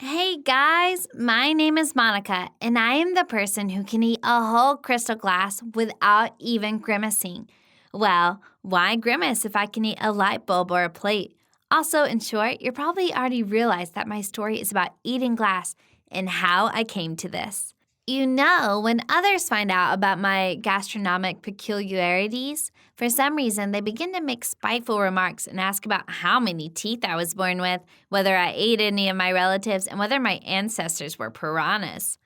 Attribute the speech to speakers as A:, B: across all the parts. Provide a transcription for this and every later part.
A: Hey guys, my name is Monica, and I am the person who can eat a whole crystal glass without even grimacing. Well, why grimace if I can eat a light bulb or a plate? Also, in short, you probably already realized that my story is about eating glass and how I came to this. When others find out about my gastronomic peculiarities, for some reason they begin to make spiteful remarks and ask about how many teeth I was born with, whether I ate any of my relatives, and whether my ancestors were piranhas.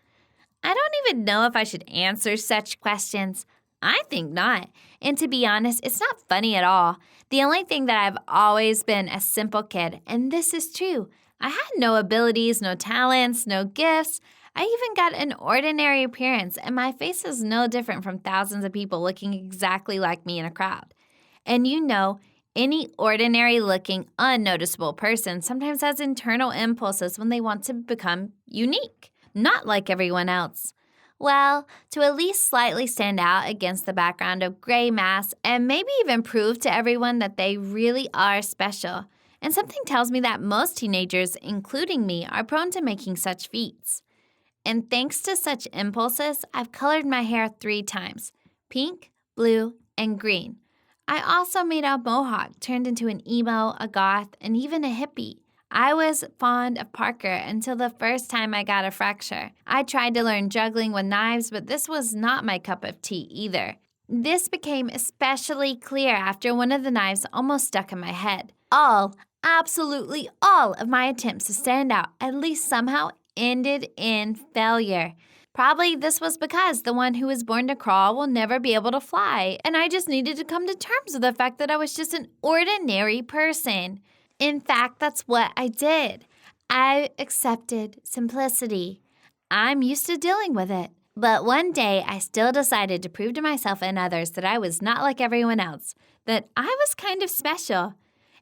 A: I don't even know if I should answer such questions. I think not. And to be honest, it's not funny at all. The only thing that I've always been a simple kid, and this is true. I had no abilities, no talents, no gifts. I even got an ordinary appearance, and my face is no different from thousands of people looking exactly like me in a crowd. And any ordinary looking, unnoticeable person sometimes has internal impulses when they want to become unique, not like everyone else. Well, to at least slightly stand out against the background of gray mass and maybe even prove to everyone that they really are special. And something tells me that most teenagers, including me, are prone to making such feats. And thanks to such impulses, I've colored my hair 3 times: pink, blue, and green. I also made a mohawk, turned into an emo, a goth, and even a hippie. I was fond of Parker until the first time I got a fracture. I tried to learn juggling with knives, but this was not my cup of tea either. This became especially clear after one of the knives almost stuck in my head. Absolutely all of my attempts to stand out, at least somehow, ended in failure. Probably this was because the one who was born to crawl will never be able to fly, and I just needed to come to terms with the fact that I was just an ordinary person. In fact, that's what I did. I accepted simplicity. I'm used to dealing with it. But one day, I still decided to prove to myself and others that I was not like everyone else, that I was kind of special.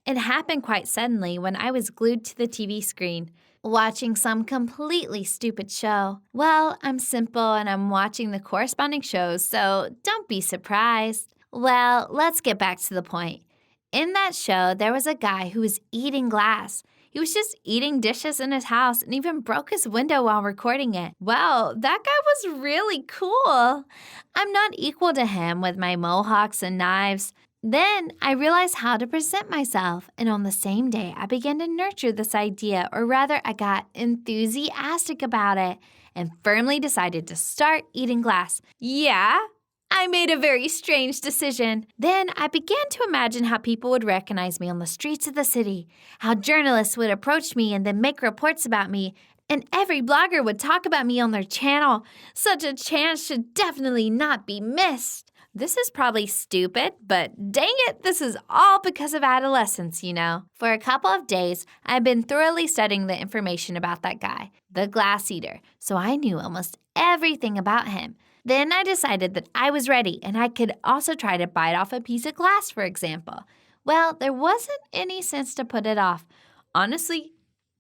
A: It happened quite suddenly when I was glued to the TV screen, watching some completely stupid show. Well, I'm simple and I'm watching the corresponding shows, so don't be surprised. Well, let's get back to the point. In that show, there was a guy who was eating glass. He was just eating dishes in his house and even broke his window while recording it. Wow, that guy was really cool. I'm not equal to him with my mohawks and knives. Then I realized how to present myself, and on the same day, I began to nurture this idea, or rather, I got enthusiastic about it and firmly decided to start eating glass. Yeah, I made a very strange decision. Then I began to imagine how people would recognize me on the streets of the city, how journalists would approach me and then make reports about me, and every blogger would talk about me on their channel. Such a chance should definitely not be missed. This is probably stupid, but dang it, this is all because of adolescence, For a couple of days, I've been thoroughly studying the information about that guy, the glass eater, so I knew almost everything about him. Then I decided that I was ready and I could also try to bite off a piece of glass, for example. Well, there wasn't any sense to put it off. Honestly,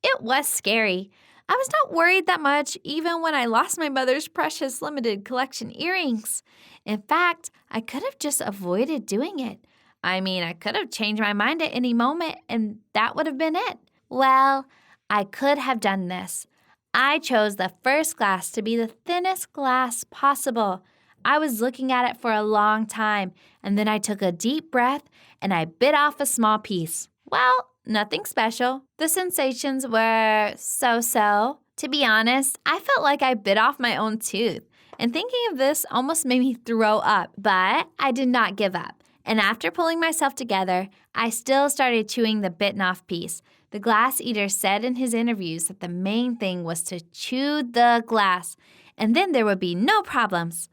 A: it was scary. I was not worried that much even when I lost my mother's precious limited collection earrings. In fact, I could have just avoided doing it. I could have changed my mind at any moment and that would have been it. Well, I could have done this. I chose the first glass to be the thinnest glass possible. I was looking at it for a long time, and then I took a deep breath and I bit off a small piece. Well, nothing special. The sensations were so-so. To be honest, I felt like I bit off my own tooth, and thinking of this almost made me throw up. But I did not give up, and after pulling myself together, I still started chewing the bitten off piece. The glass eater said in his interviews that the main thing was to chew the glass, and then there would be no problems.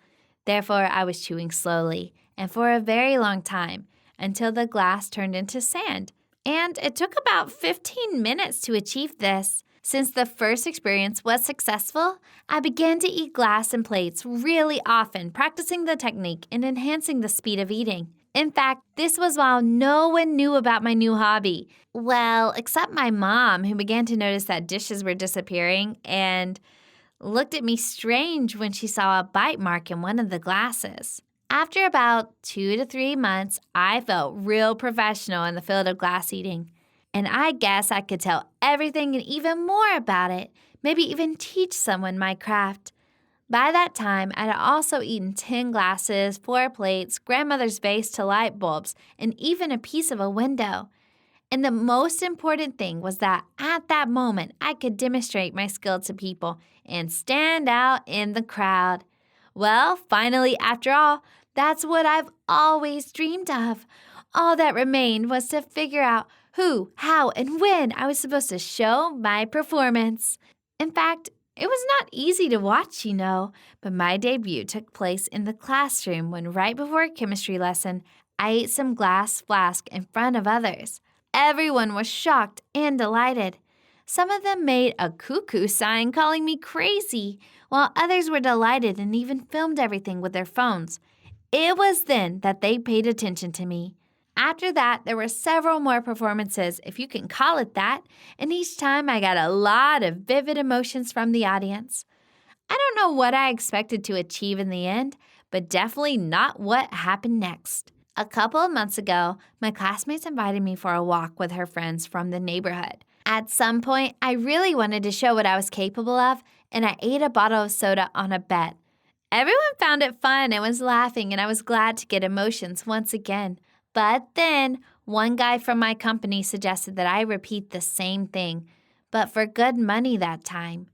A: Therefore, I was chewing slowly, and for a very long time, until the glass turned into sand. And it took about 15 minutes to achieve this. Since the first experience was successful, I began to eat glass and plates really often, practicing the technique and enhancing the speed of eating. In fact, this was while no one knew about my new hobby. Well, except my mom, who began to notice that dishes were disappearing and looked at me strange when she saw a bite mark in one of the glasses. After about 2 to 3 months, I felt real professional in the field of glass eating. And I guess I could tell everything and even more about it, maybe even teach someone my craft. By that time, I'd also eaten 10 glasses, 4 plates, grandmother's vase to light bulbs, and even a piece of a window. And the most important thing was that at that moment, I could demonstrate my skill to people and stand out in the crowd. Well, finally, after all, that's what I've always dreamed of. All that remained was to figure out who, how, and when I was supposed to show my performance. In fact, it was not easy to watch, but my debut took place in the classroom when right before a chemistry lesson, I ate some glass flask in front of others. Everyone was shocked and delighted. Some of them made a cuckoo sign calling me crazy, while others were delighted and even filmed everything with their phones. It was then that they paid attention to me. After that, there were several more performances, if you can call it that, and each time I got a lot of vivid emotions from the audience. I don't know what I expected to achieve in the end, but definitely not what happened next. A couple of months ago, my classmates invited me for a walk with her friends from the neighborhood. At some point, I really wanted to show what I was capable of, and I ate a bottle of soda on a bet. Everyone found it fun and was laughing, and I was glad to get emotions once again. But then, one guy from my company suggested that I repeat the same thing, but for good money that time.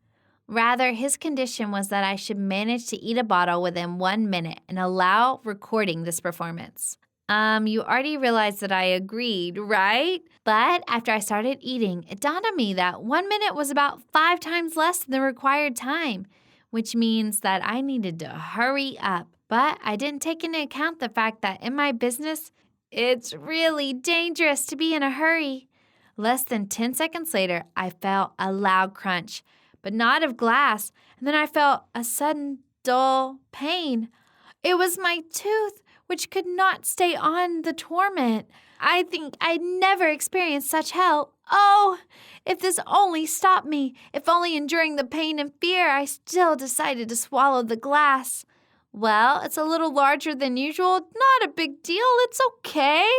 A: Rather, his condition was that I should manage to eat a bottle within 1 minute and allow recording this performance. You already realized that I agreed, right? But after I started eating, it dawned on me that 1 minute was about 5 times less than the required time, which means that I needed to hurry up. But I didn't take into account the fact that in my business, it's really dangerous to be in a hurry. Less than 10 seconds later, I felt a loud crunch, but not of glass, and then I felt a sudden, dull pain. It was my tooth, which could not stay on the torment. I think I'd never experienced such hell. Oh, if this only stopped me, if only enduring the pain and fear, I still decided to swallow the glass. Well, it's a little larger than usual. Not a big deal. It's okay.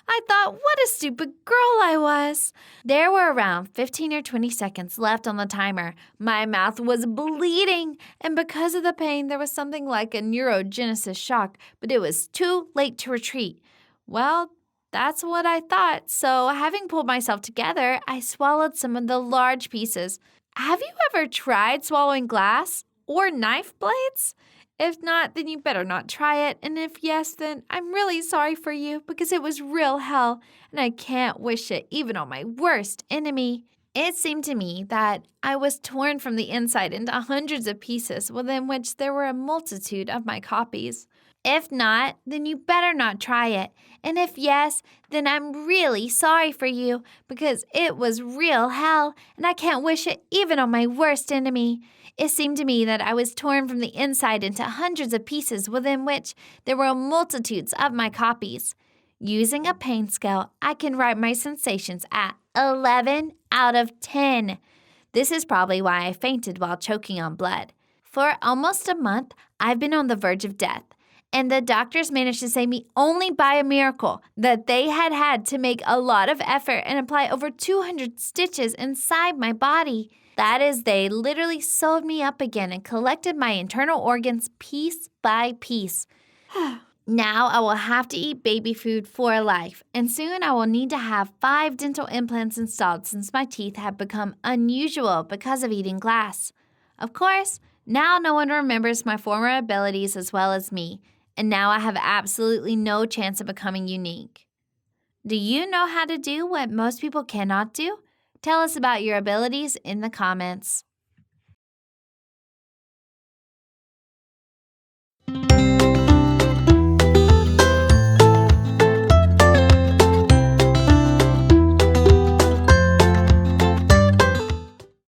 A: I thought, what a stupid girl I was. There were around 15 or 20 seconds left on the timer. My mouth was bleeding, and because of the pain, there was something like a neurogenesis shock, but it was too late to retreat. Well, that's what I thought. So, having pulled myself together, I swallowed some of the large pieces. Have you ever tried swallowing glass or knife blades? If not, then you better not try it. And if yes, then I'm really sorry for you because it was real hell and I can't wish it even on my worst enemy. It seemed to me that I was torn from the inside into hundreds of pieces within which there were a multitude of my copies. If not, then you better not try it. And if yes, then I'm really sorry for you because it was real hell and I can't wish it even on my worst enemy. It seemed to me that I was torn from the inside into hundreds of pieces within which there were multitudes of my copies. Using a pain scale, I can write my sensations at 11 out of 10. This is probably why I fainted while choking on blood. For almost a month, I've been on the verge of death, and the doctors managed to save me only by a miracle that they had to make a lot of effort and apply over 200 stitches inside my body. That is, they literally sewed me up again and collected my internal organs piece by piece. Now I will have to eat baby food for life, and soon I will need to have 5 dental implants installed since my teeth have become unusual because of eating glass. Of course, now no one remembers my former abilities as well as me, and now I have absolutely no chance of becoming unique. Do you know how to do what most people cannot do? Tell us about your abilities in the comments.